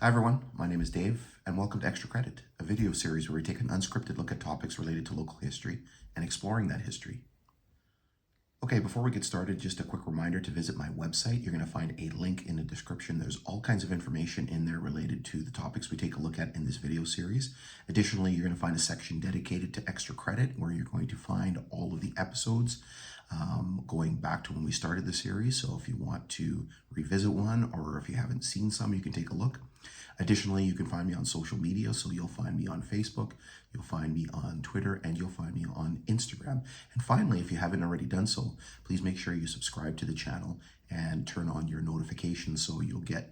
Hi everyone, my name is Dave, and welcome to Extra Credit, a video series where we take an unscripted look at topics related to local history and exploring that history. Okay, before we get started, just a quick reminder to visit my website. You're going to find a link in the description. There's all kinds of information in there related to the topics we take a look at in this video series. Additionally, you're going to find a section dedicated to Extra Credit where you're going to find all of the episodes going back to when we started the series. So if you want to revisit one, or if you haven't seen some, you can take a look. Additionally, you can find me on social media. So you'll find me on Facebook, you'll find me on Twitter, and you'll find me on Instagram. And finally, if you haven't already done so, please make sure you subscribe to the channel and turn on your notifications so you'll get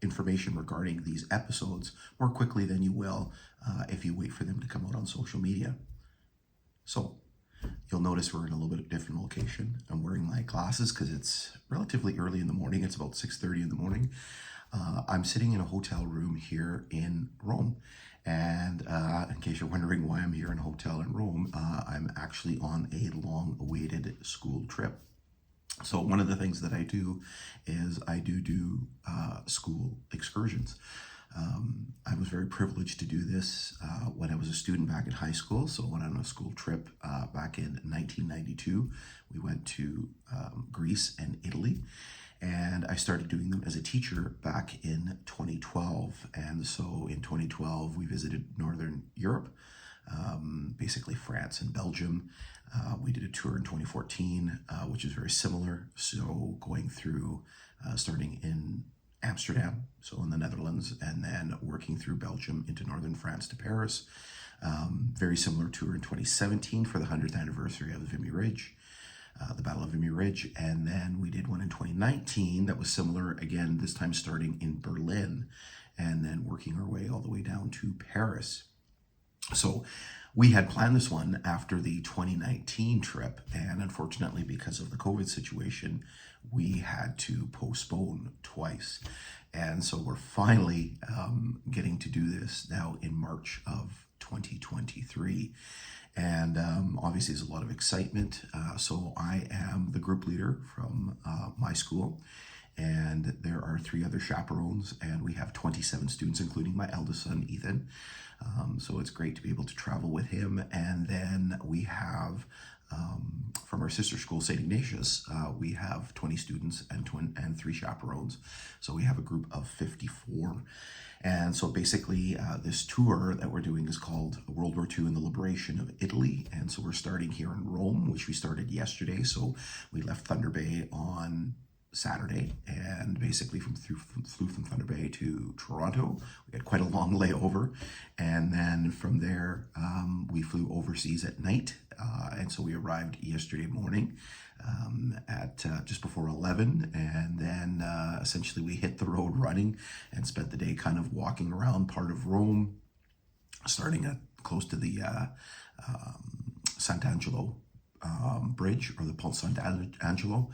information regarding these episodes more quickly than you will if you wait for them to come out on social media. So you'll notice we're in a little bit of different location. I'm wearing my glasses because it's relatively early in the morning. It's about 6:30 in the morning. I'm sitting in a hotel room here in Rome. And in case you're wondering why I'm here in a hotel in Rome, I'm actually on a long-awaited school trip. So one of the things that I do is I do school excursions. I was very privileged to do this when I was a student back in high school. So I went on a school trip back in 1992. We went to Greece and Italy. And I started doing them as a teacher back in 2012. And so in 2012, we visited Northern Europe, basically France and Belgium. We did a tour in 2014, which is very similar. So going through, starting in Amsterdam, so in the Netherlands, and then working through Belgium into Northern France to Paris. Very similar tour in 2017 for the 100th anniversary of the Vimy Ridge. The Battle of Vimy Ridge, and then we did one in 2019 that was similar, again, this time starting in Berlin and then working our way all the way down to Paris. So we had planned this one after the 2019 trip, and unfortunately, because of the COVID situation, we had to postpone twice. And so we're finally getting to do this now in March of 2023. And obviously there's a lot of excitement. So I am the group leader from my school, and there are 3 other chaperones, and we have 27 students, including my eldest son, Ethan. So it's great to be able to travel with him. And then we have, from our sister school, St. Ignatius, we have 20 students and 3 chaperones. So we have a group of 54. And so basically this tour that we're doing is called World War II and the Liberation of Italy. And so we're starting here in Rome, which we started yesterday. So we left Thunder Bay on Saturday and basically flew from Thunder Bay to Toronto. We had quite a long layover. And then from there, we flew overseas at night. And so we arrived yesterday morning at just before 11. And then essentially we hit the road running and spent the day kind of walking around part of Rome, starting at close to the Sant'Angelo bridge, or the Ponte Sant'Angelo,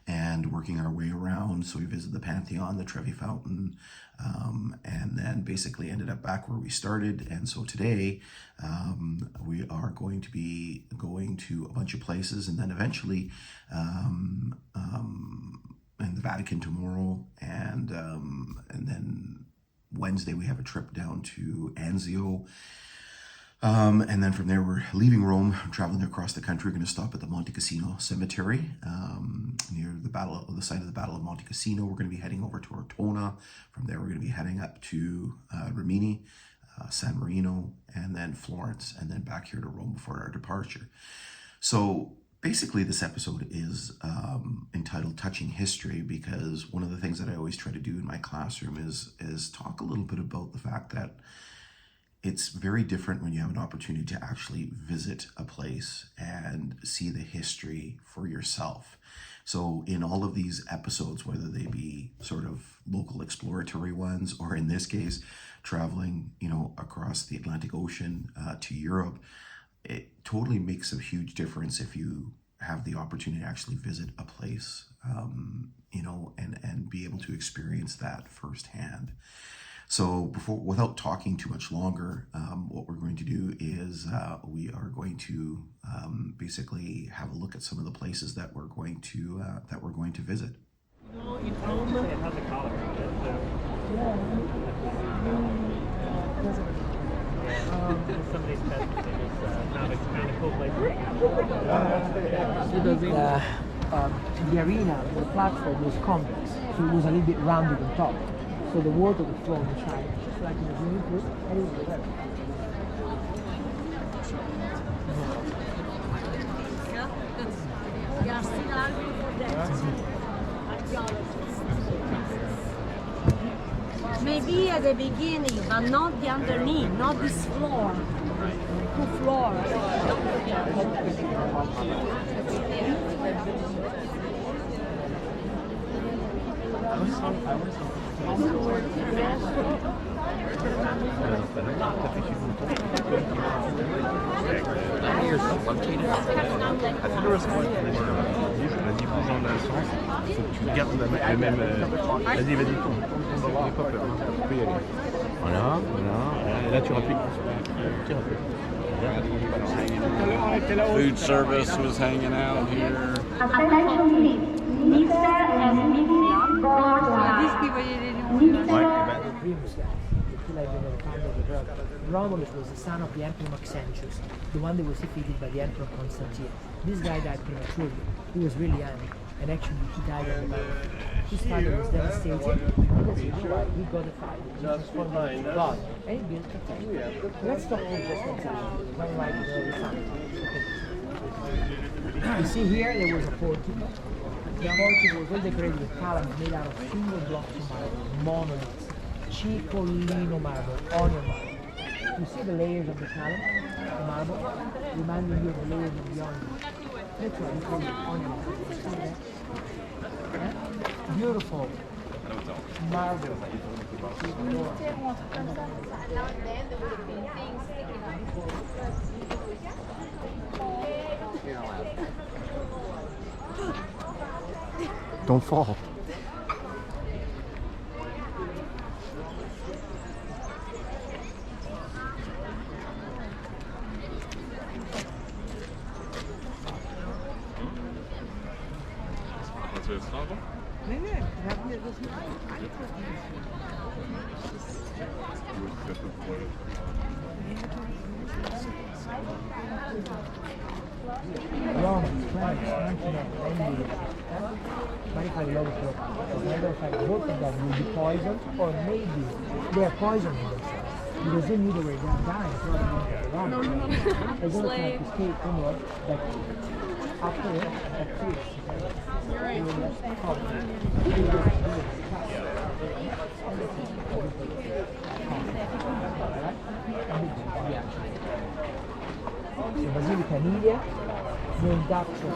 and working our way around. So we visited the Pantheon, the Trevi Fountain, and then basically ended up back where we started. And so today we are going to be going to a bunch of places, and then eventually in the Vatican tomorrow, and then Wednesday we have a trip down to Anzio. And then from there, we're leaving Rome, traveling across the country. We're going to stop at the Cassino War Cemetery near the site of the Battle of Monte Cassino. We're going to be heading over to Ortona. From there, we're going to be heading up to Rimini, San Marino, and then Florence, and then back here to Rome before our departure. So basically, this episode is entitled Touching History, because one of the things that I always try to do in my classroom is talk a little bit about the fact that it's very different when you have an opportunity to actually visit a place and see the history for yourself. So in all of these episodes, whether they be sort of local exploratory ones, or in this case, traveling, across the Atlantic Ocean to Europe, it totally makes a huge difference if you have the opportunity to actually visit a place, and be able to experience that firsthand. So without talking too much longer, what we're going to do is we are going to basically have a look at some of the places that we're going to visit. In Rome, it has a collar on it. Some of these pets, they just have a kind of cool place to hang out. The arena, the platform was convex, so it was a little bit rounded on top. So the water would flow inside, just like in a swimming pool, and it was very Maybe at the beginning, but not the underneath, not this floor. Two floors. You're so located. I think there was one vas-y, bouge dans le sens. Faut que tu gardes le même. Vas-y, tourne. N'aie pas peur. Tu peux y aller. Voilà. Et là, tu rappuies. Tire un peu. Food service was hanging out here. Attention please, Mr. and Mrs. Romulus was the son of the Emperor Maxentius, the one that was defeated by the Emperor Constantine. This guy died prematurely. He was really young, and actually he died on the battle. His father was devastated because he got a fight. He transformed into God, and he built a temple. Let's talk about just one second. One right the family. You see here there was a portico. The portico was all decorated with columns made out of single blocks of marble, monoliths, Cipollino marble, onion marble. You see the layers of the column, the marble, reminding you of the layers of the onion. That's why we call it onion marble. See that? Yeah? Beautiful marble. Don't fall. Was willst du noch? Nee, wir haben hier das mal Romans, Florence, Antioch, Emily. Marify loves both. As a matter of fact, both of them will be poisoned, or maybe they are poisoning themselves. Because they knew they were dying, so they wanted to run. They're going to try to escape inward, but after it, that feels. You're So Basilica Emilia, named after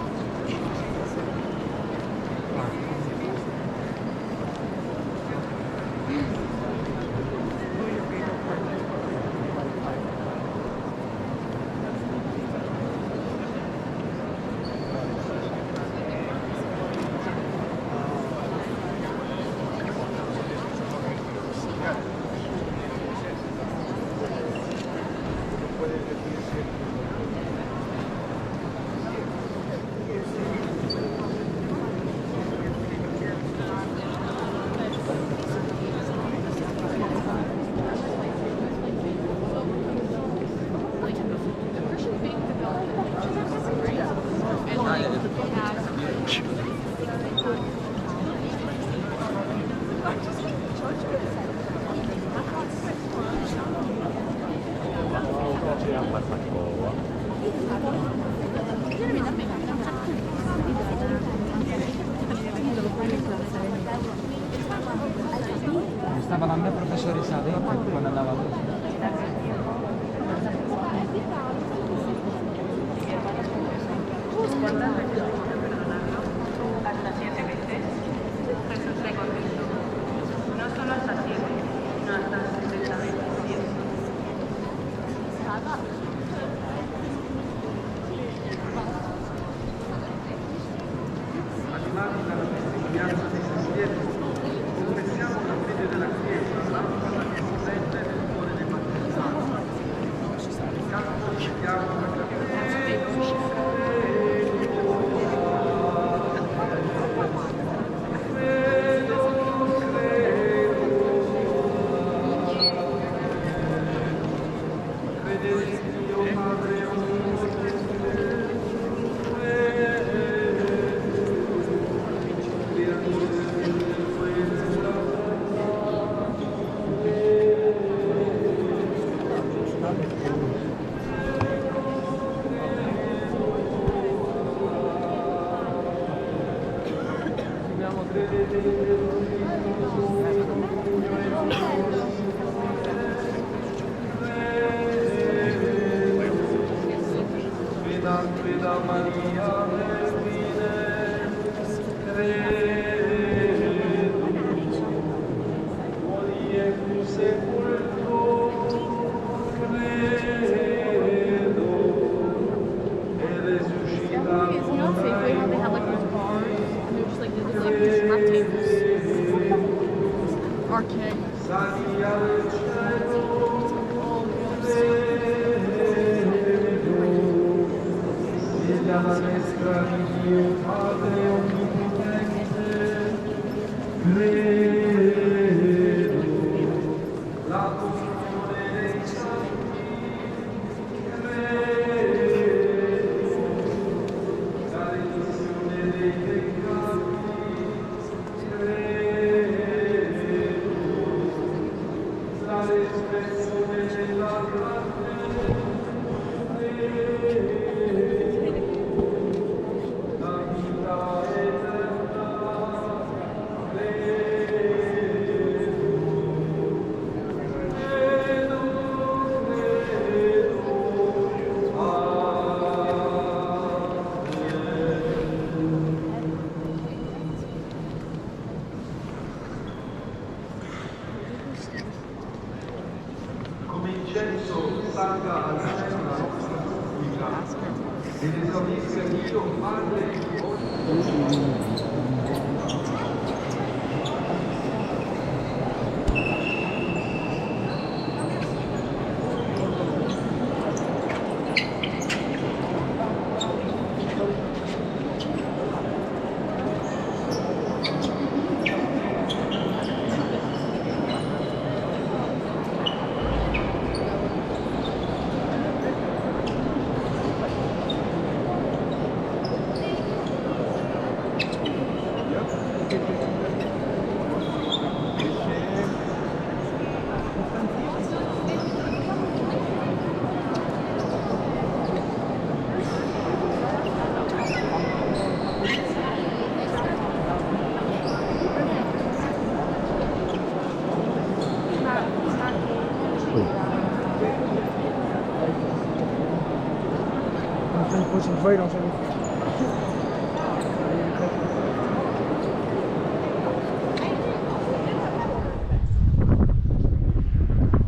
stava la mia professoressa quando andava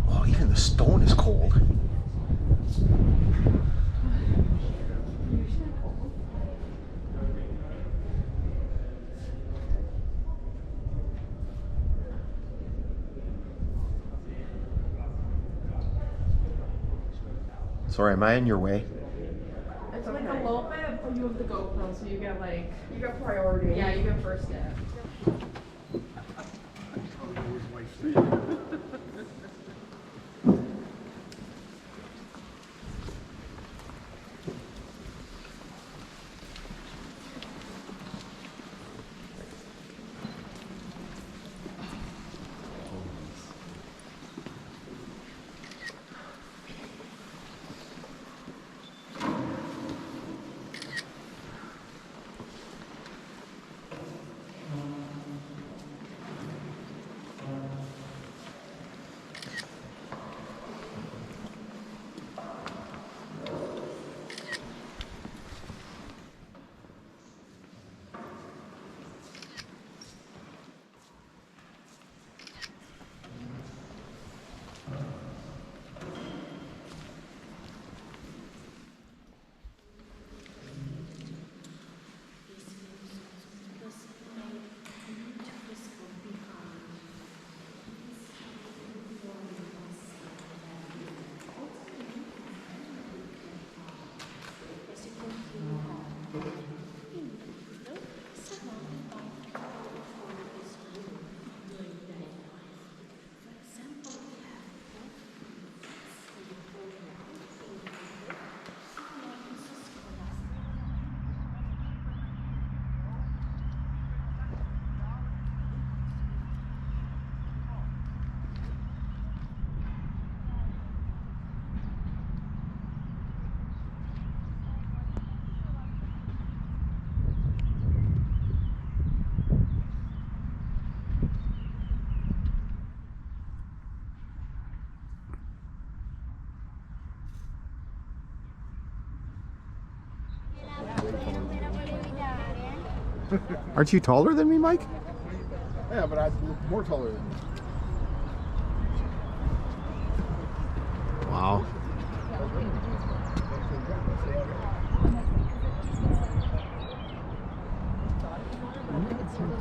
Oh, even the stone is cold. Sorry, am I in your way? It's like a little bit, but you have the GoPro, so you get priority. Yeah, you get first dibs. Aren't you taller than me, Mike? Yeah, but I look more taller than you. Wow.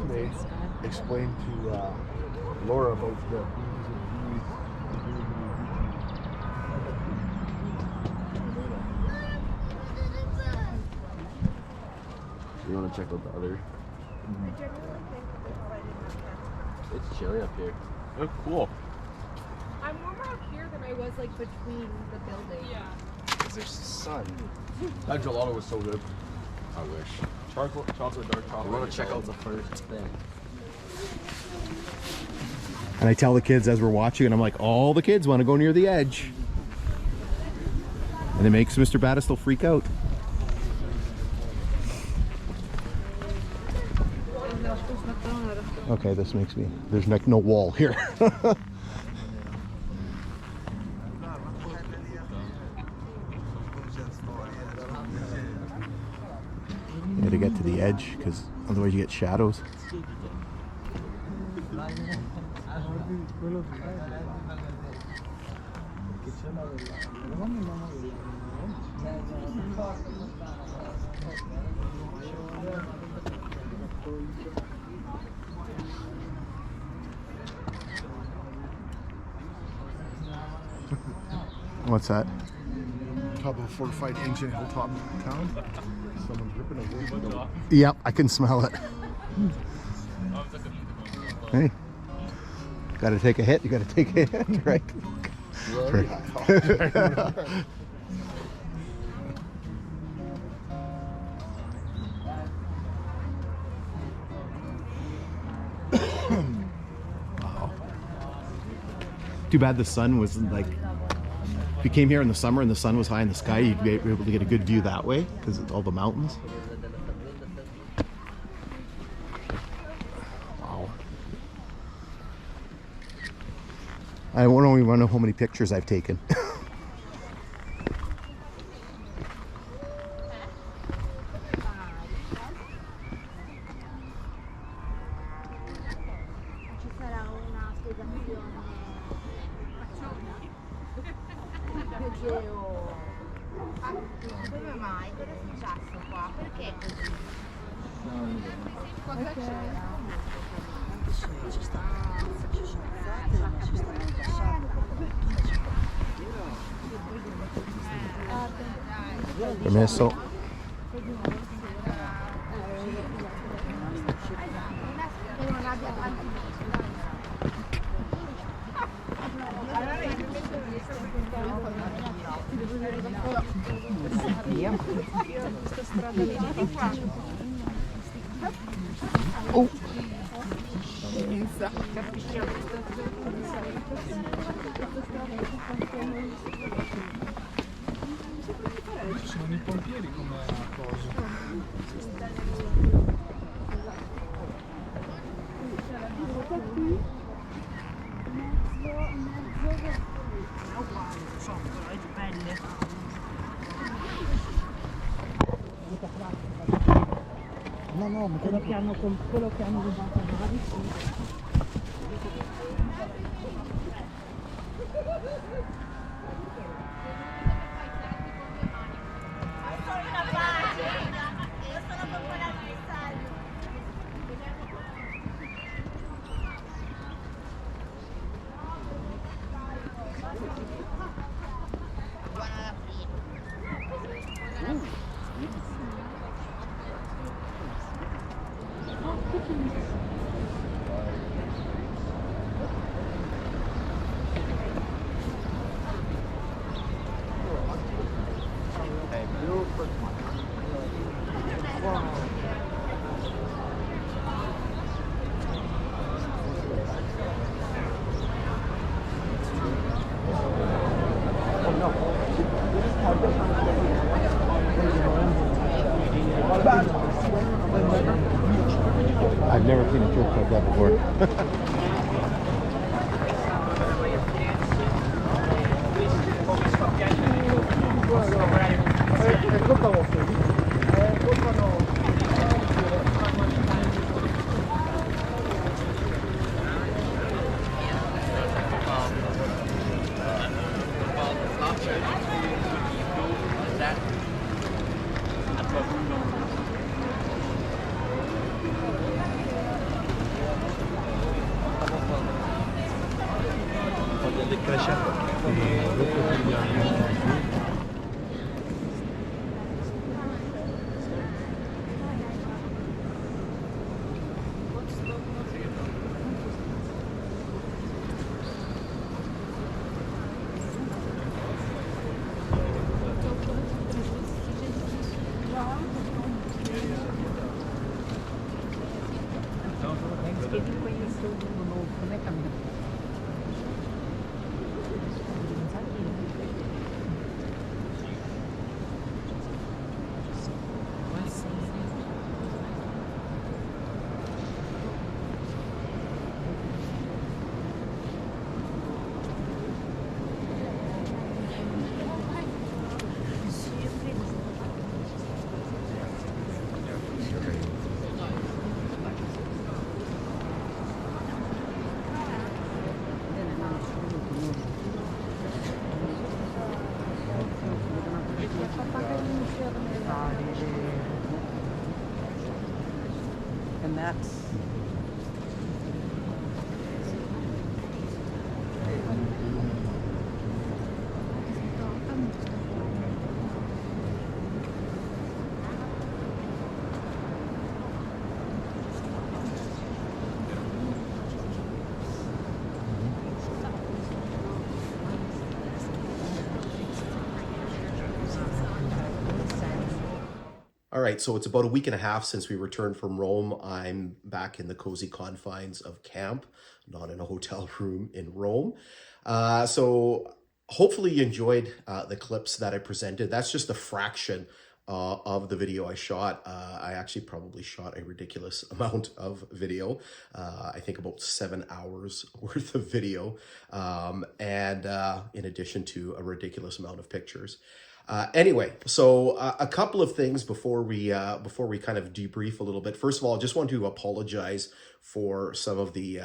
They explained to Laura about the bees You want to check out the other? It's chilly up here. Oh, cool. I'm warmer up here than I was like between the buildings. Yeah. Because there's sun. That gelato was so good. I wish. Chocolate, dark chocolate. I want to check out the first thing. And I tell the kids as we're watching, and I'm like, all the kids want to go near the edge. And it makes Mr. Battistel freak out. Okay, this makes me, there's no wall here. You had to get to the edge, because otherwise you get shadows. What's that? Top of a fortified ancient hilltop town. Someone's ripping a window. Yep, I can smell it. Hey, gotta take a hit. You gotta take a hit, right? Wow. Too bad the sun was like. If you came here in the summer and the sun was high in the sky, you'd be able to get a good view that way because of all the mountains. Wow. I don't even want to know how many pictures I've taken. Come mai? Cosa è successo qua? Perché così? Ci sta Permesso. Oh. Ci sono i pompieri come cosa. No, ma quello che hanno rubato a Bari, I've never seen a church like that before. Crescendo. Et l'autre côté, il y a un And that's All right, so it's about a week and a half since we returned from Rome. I'm back in the cozy confines of camp, not in a hotel room in Rome. So hopefully you enjoyed the clips that I presented. That's just a fraction of the video I shot. I actually probably shot a ridiculous amount of video. I think about 7 hours worth of video, and in addition to a ridiculous amount of pictures. Anyway, so a couple of things before we kind of debrief a little bit. First of all, I just want to apologize for some of the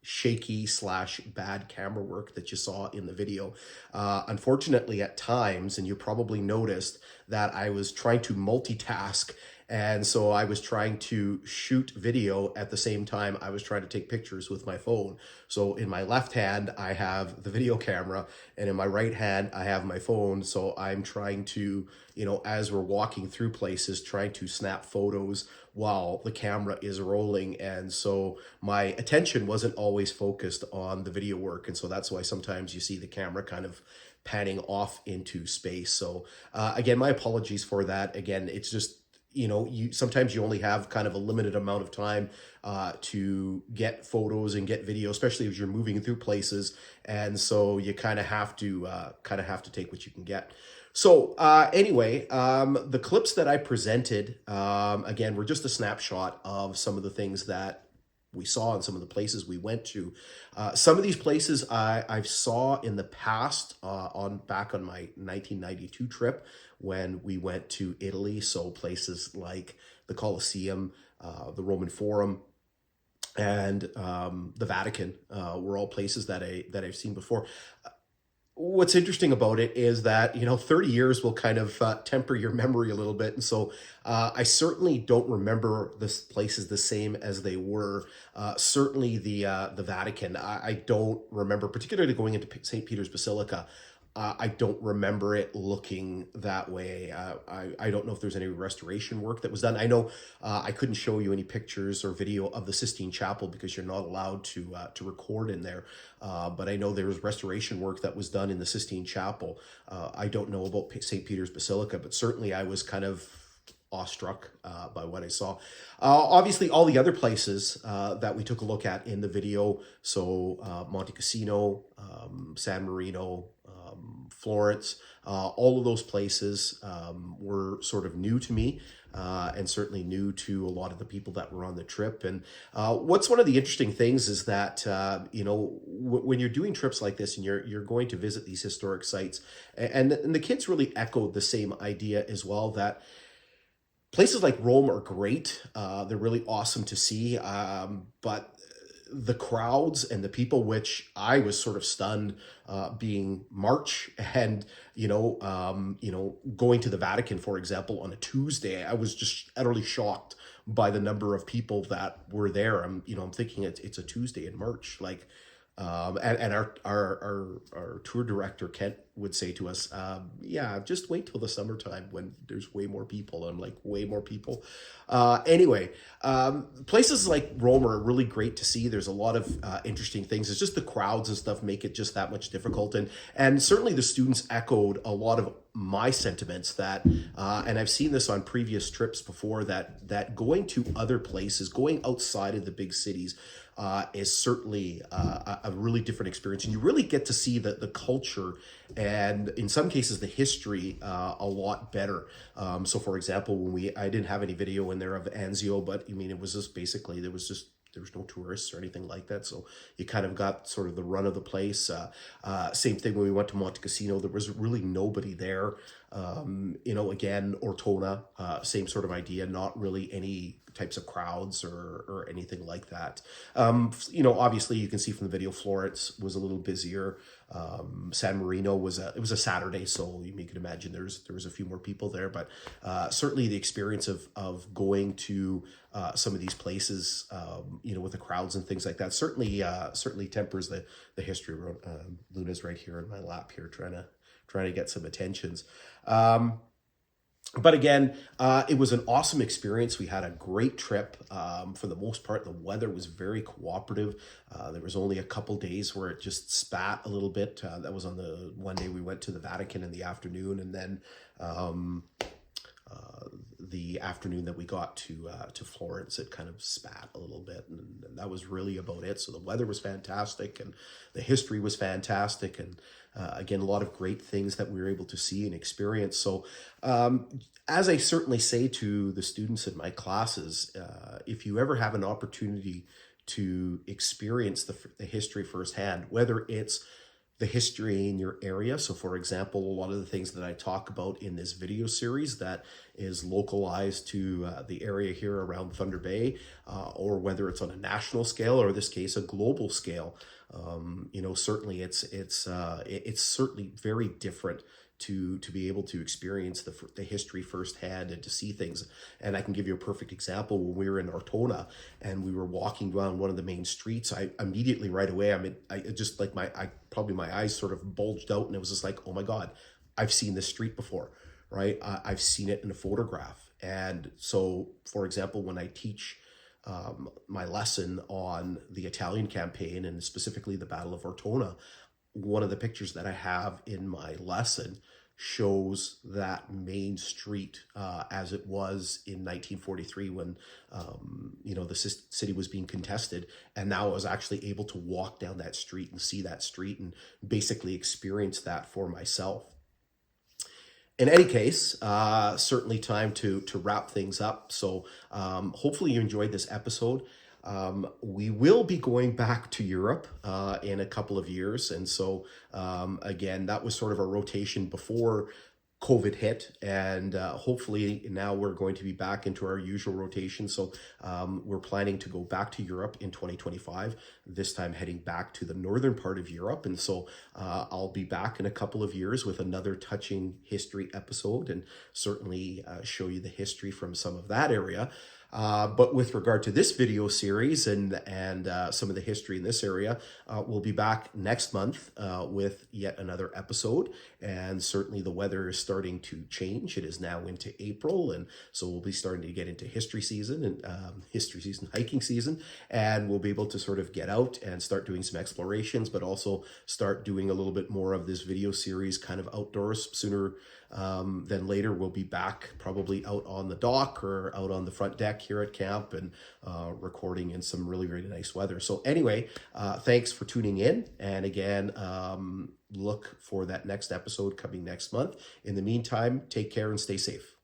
shaky / bad camera work that you saw in the video. Unfortunately, at times, and you probably noticed that I was trying to multitask. And so I was trying to shoot video at the same time I was trying to take pictures with my phone. So in my left hand, I have the video camera, and in my right hand, I have my phone. So I'm trying to, as we're walking through places, trying to snap photos while the camera is rolling. And so my attention wasn't always focused on the video work. And so that's why sometimes you see the camera kind of panning off into space. So again, my apologies for that. Again, it's just, sometimes you only have kind of a limited amount of time to get photos and get video, especially as you're moving through places. And so you kind of have to take what you can get. So anyway, the clips that I presented, again, were just a snapshot of some of the things that we saw and some of the places we went to. Some of these places I've saw in the past back on my 1992 trip when we went to Italy. So places like the Colosseum, the Roman Forum, and the Vatican were all places that I've seen before. What's interesting about it is that, 30 years will kind of temper your memory a little bit. And so I certainly don't remember the places the same as they were. Certainly the Vatican, I don't remember, particularly going into St. Peter's Basilica. I don't remember it looking that way. I don't know if there's any restoration work that was done. I know I couldn't show you any pictures or video of the Sistine Chapel because you're not allowed to record in there. But I know there was restoration work that was done in the Sistine Chapel. I don't know about St. Peter's Basilica, but certainly I was kind of awestruck by what I saw. Obviously, all the other places that we took a look at in the video, so Monte Cassino, San Marino, Florence, all of those places were sort of new to me and certainly new to a lot of the people that were on the trip. And what's one of the interesting things is that, when you're doing trips like this and you're going to visit these historic sites, and the kids really echoed the same idea as well, that places like Rome are great. They're really awesome to see, but the crowds and the people, which I was sort of stunned being March and, going to the Vatican, for example, on a Tuesday, I was just utterly shocked by the number of people that were there. I'm thinking it's a Tuesday in March. Like, And our tour director, Kent, would say to us, yeah, just wait till the summertime when there's way more people. I'm like, way more people. Anyway, places like Rome are really great to see. There's a lot of interesting things. It's just the crowds and stuff make it just that much difficult. And certainly the students echoed a lot of my sentiments that, and I've seen this on previous trips before, that going to other places, going outside of the big cities, is certainly a really different experience, and you really get to see the culture and in some cases the history a lot better. So for example, I didn't have any video in there of Anzio, but I mean, it was just basically, there was no tourists or anything like that, so you kind of got sort of the run of the place. Same thing when we went to Monte Cassino, there was really nobody there. Again, Ortona, same sort of idea, not really any types of crowds or anything like that. Obviously you can see from the video, Florence was a little busier. San Marino it was a Saturday, so you can imagine there was a few more people there, but certainly the experience of going to some of these places, with the crowds and things like that, certainly tempers the history. Luna's right here in my lap here, trying to get some attentions. But again, it was an awesome experience. We had a great trip. For the most part, the weather was very cooperative. There was only a couple days where it just spat a little bit. That was on the one day we went to the Vatican in the afternoon, and then the afternoon that we got to Florence, it kind of spat a little bit, and that was really about it. So the weather was fantastic, and the history was fantastic, and again, a lot of great things that we were able to see and experience. So as I certainly say to the students in my classes, if you ever have an opportunity to experience the history firsthand, whether it's the history in your area. So for example, a lot of the things that I talk about in this video series that is localized to the area here around Thunder Bay, or whether it's on a national scale, or in this case, a global scale, certainly it's certainly very different to be able to experience the history firsthand and to see things. And I can give you a perfect example. When we were in Ortona and we were walking down one of the main streets, I immediately right away, probably my eyes sort of bulged out, and it was just like, oh my God, I've seen this street before, right? I've seen it in a photograph. And so, for example, when I teach my lesson on the Italian campaign and specifically the Battle of Ortona, one of the pictures that I have in my lesson shows that main street as it was in 1943 when the city was being contested, and now I was actually able to walk down that street and see that street and basically experience that for myself. In any case, certainly time to wrap things up. So hopefully you enjoyed this episode. We will be going back to Europe in a couple of years. And so, again, that was sort of a rotation before COVID hit. And hopefully now we're going to be back into our usual rotation. So we're planning to go back to Europe in 2025, this time heading back to the northern part of Europe. And so I'll be back in a couple of years with another touching history episode, and certainly show you the history from some of that area. But with regard to this video series and some of the history in this area, we'll be back next month with yet another episode. And certainly the weather is starting to change. It is now into April, and so we'll be starting to get into history season and hiking season, and we'll be able to sort of get out and start doing some explorations, but also start doing a little bit more of this video series kind of outdoors. Sooner than later, we'll be back probably out on the dock or out on the front deck here at camp and recording in some really, really nice weather. So anyway, thanks for tuning in. And again, look for that next episode coming next month. In the meantime, take care and stay safe.